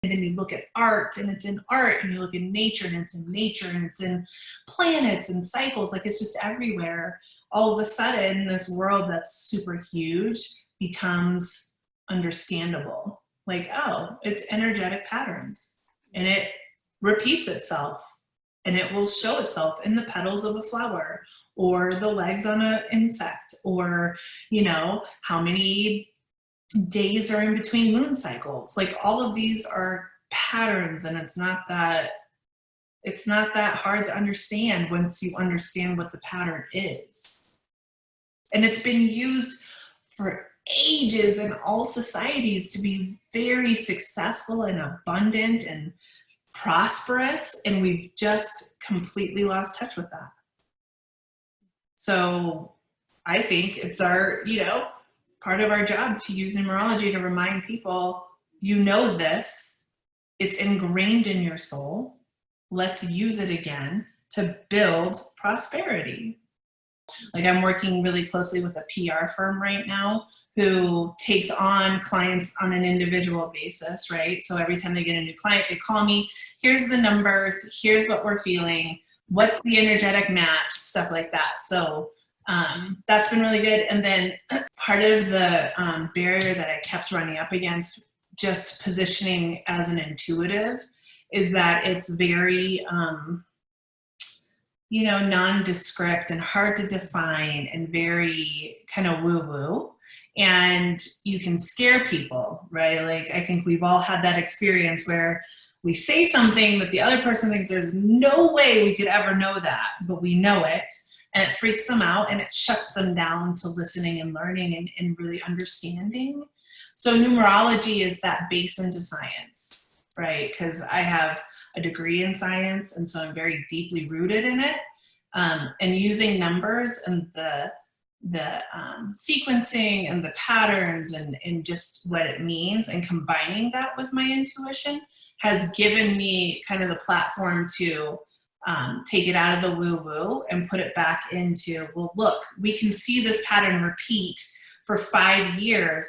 And then you look at art and it's in art, and you look in nature and it's in nature, and it's in planets and cycles. Like, it's just everywhere. All of a sudden, this world that's super huge becomes understandable. Like, oh, it's energetic patterns, and it repeats itself, and it will show itself in the petals of a flower, or the legs on an insect, or, you know, how many days are in between moon cycles. Like, all of these are patterns, and it's not that hard to understand once you understand what the pattern is. And it's been used for ages in all societies to be very successful and abundant and prosperous, and we've just completely lost touch with that. So I think it's our, you know, part of our job to use numerology to remind people, you know this, it's ingrained in your soul. Let's use it again to build prosperity. Like, I'm working really closely with a PR firm right now who takes on clients on an individual basis, right? So every time they get a new client, they call me, here's the numbers, here's what we're feeling, what's the energetic match, stuff like that. So that's been really good. And then part of the barrier that I kept running up against just positioning as an intuitive is that it's very, you know, nondescript and hard to define and very kind of woo-woo. And you can scare people, right? Like, I think we've all had that experience where we say something that the other person thinks there's no way we could ever know that, but we know it. And it freaks them out, and it shuts them down to listening and learning and really understanding. So numerology is that base into science, right? Because I have a degree in science, and so I'm very deeply rooted in it. And using numbers and the sequencing and the patterns and just what it means, and combining that with my intuition has given me kind of the platform to take it out of the woo-woo and put it back into, well, look, we can see this pattern repeat for 5 years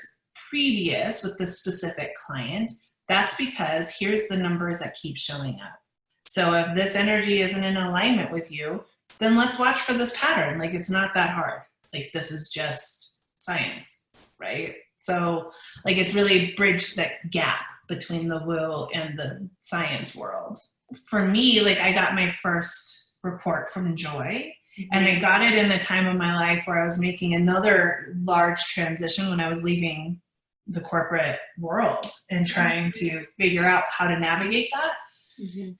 previous with this specific client. That's because here's the numbers that keep showing up. So if this energy isn't in alignment with you, then let's watch for this pattern. Like, it's not that hard. Like, this is just science, right? So, like, it's really bridged that gap between the woo and the science world. For me, like, I got my first report from Joy, and I got it in a time of my life where I was making another large transition when I was leaving the corporate world and trying to figure out how to navigate that. Mm-hmm.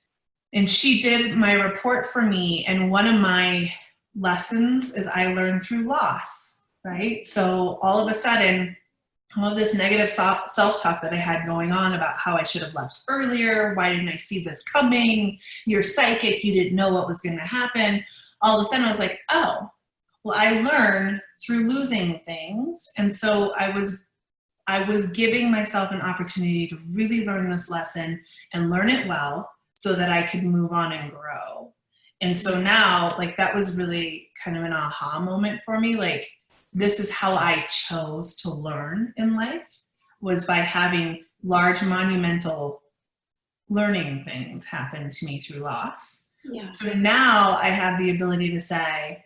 And she did my report for me. And one of my lessons is I learned through loss, right? So all of a sudden, all of this negative self-talk that I had going on about how I should have left earlier, why didn't I see this coming, you're psychic, you didn't know what was going to happen. All of a sudden I was like, oh, well, I learned through losing things. And so I was giving myself an opportunity to really learn this lesson and learn it well so that I could move on and grow. And so now, like, that was really kind of an aha moment for me. Like, this is how I chose to learn in life, was by having large monumental learning things happen to me through loss. Yeah. So now I have the ability to say,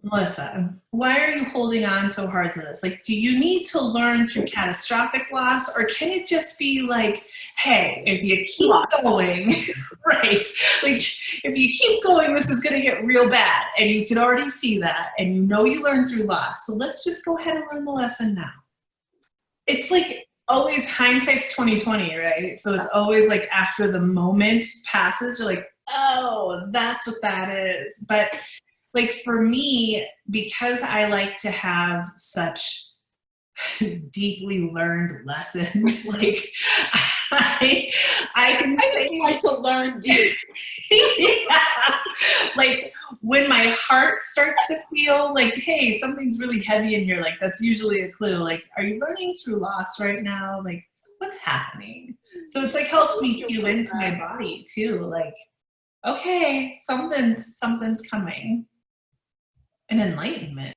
Melissa, why are you holding on so hard to this? Like, do you need to learn through catastrophic loss, or can it just be like, hey, if you keep going, right? Like, if you keep going, this is going to get real bad, and you can already see that, and you know you learned through loss. So let's just go ahead and learn the lesson now. It's like always hindsight's 20/20, right? So it's always like after the moment passes, you're like, oh, that's what that is. But like, for me, because I like to have such deeply learned lessons, like, I just like to learn deep. Yeah. Like, when my heart starts to feel like, hey, something's really heavy in here, like, that's usually a clue. Like, are you learning through loss right now? Like, what's happening? So it's like helped me cue into my body too. Like, okay, something's coming. An enlightenment.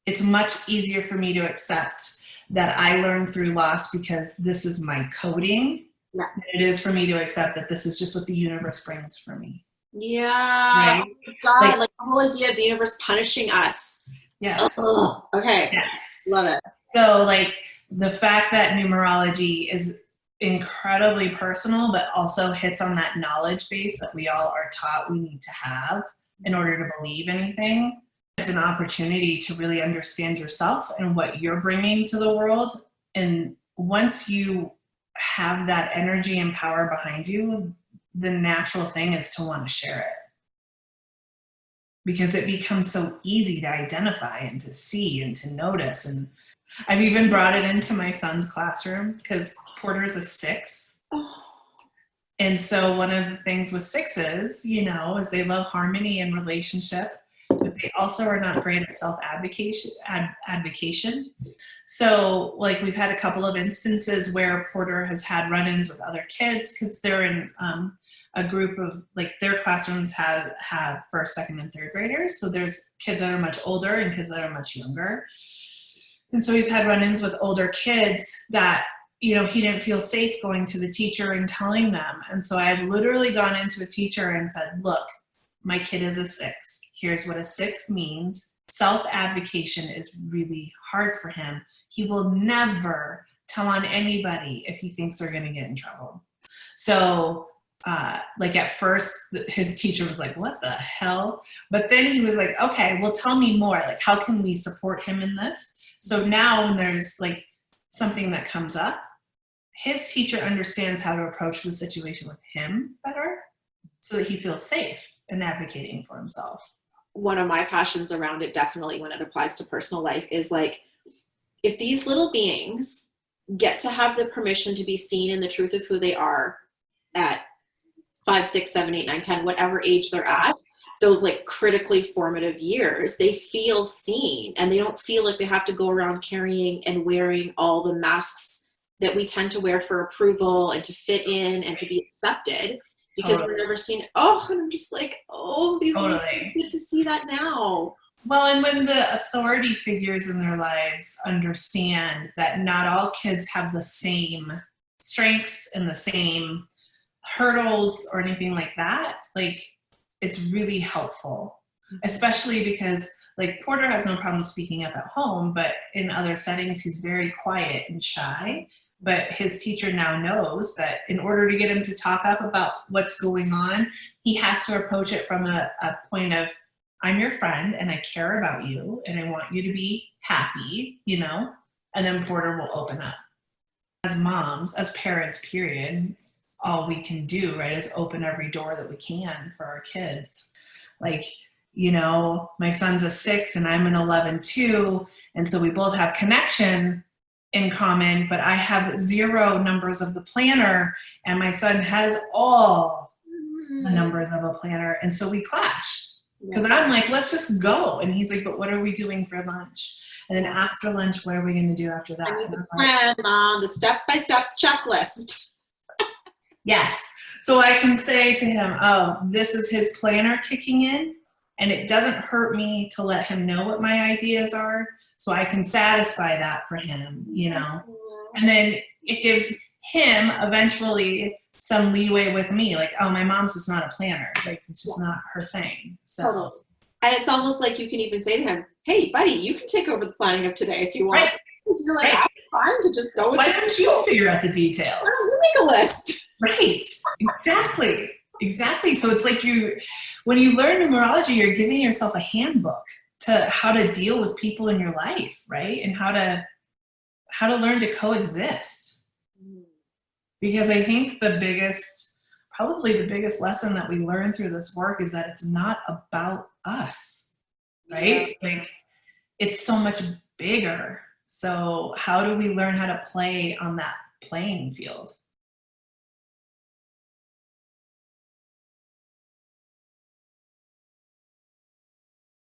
It's much easier for me to accept that I learned through loss because this is my coding Yeah. than it is for me to accept that this is just what the universe brings for me. Yeah. Right? Oh my God, like the whole idea of the universe punishing us. Yes. Ugh. Okay. Yes. Love it. So like the fact that numerology is incredibly personal, but also hits on that knowledge base that we all are taught we need to have in order to believe anything. It's an opportunity to really understand yourself and what you're bringing to the world. And once you have that energy and power behind you, the natural thing is to want to share it. Because it becomes so easy to identify and to see and to notice. And I've even brought it into my son's classroom because Porter's a 6. Oh. And so one of the things with 6s, you know, is they love harmony and relationship, but they also are not great at self-advocation. So like we've had a couple of instances where Porter has had run-ins with other kids because they're in a group of, like, their classrooms have first, second, and third graders. So there's kids that are much older and kids that are much younger. And so he's had run-ins with older kids that, you know, he didn't feel safe going to the teacher and telling them. And so I've literally gone into a teacher and said, look, my kid is a 6. Here's what a 6 means. Self-advocation is really hard for him. He will never tell on anybody if he thinks they're going to get in trouble. So like at first his teacher was like, what the hell? But then he was like, okay, well, tell me more. Like, how can we support him in this? So now when there's like something that comes up, his teacher understands how to approach the situation with him better so that he feels safe in advocating for himself. One of my passions around it, definitely when it applies to personal life, is like, if these little beings get to have the permission to be seen in the truth of who they are at 5, 6, 7, 8, 9, 10, whatever age they're at, those like critically formative years, they feel seen and they don't feel like they have to go around carrying and wearing all the masks that we tend to wear for approval and to fit in and to be accepted, because we're never seen. Oh, and I'm just like, oh, these little kids get to see that now. Well, and when the authority figures in their lives understand that not all kids have the same strengths and the same hurdles or anything like that, like, it's really helpful, especially because like Porter has no problem speaking up at home, but in other settings he's very quiet and shy. But his teacher now knows that in order to get him to talk up about what's going on, he has to approach it from a point of, I'm your friend and I care about you and I want you to be happy, you know, and then Porter will open up. As moms, as parents, period, all we can do, right, is open every door that we can for our kids. Like, you know, my son's a 6 and I'm an 11 too. And so we both have connection in common, but I have 0 numbers of the planner and my son has all the numbers of a planner. And so we clash because I'm like, let's just go. And he's like, but what are we doing for lunch? And then after lunch, what are we going to do after that? I need to plan on the step-by-step checklist. Yes. So I can say to him, oh, this is his planner kicking in, and it doesn't hurt me to let him know what my ideas are, so I can satisfy that for him, you know. And then it gives him eventually some leeway with me, like, oh, my mom's just not a planner. Like, it's just not her thing. So. Totally. And it's almost like you can even say to him, hey, buddy, you can take over the planning of today if you want. Right. Because you're like, I'm fine to just go with Why don't you figure out the details? Why don't you make a list? Right. Exactly. So it's like when you learn numerology, you're giving yourself a handbook to how to deal with people in your life, right? And how to learn to coexist. Because I think probably the biggest lesson that we learn through this work is that it's not about us, right? Yeah. Like, it's so much bigger. So how do we learn how to play on that playing field?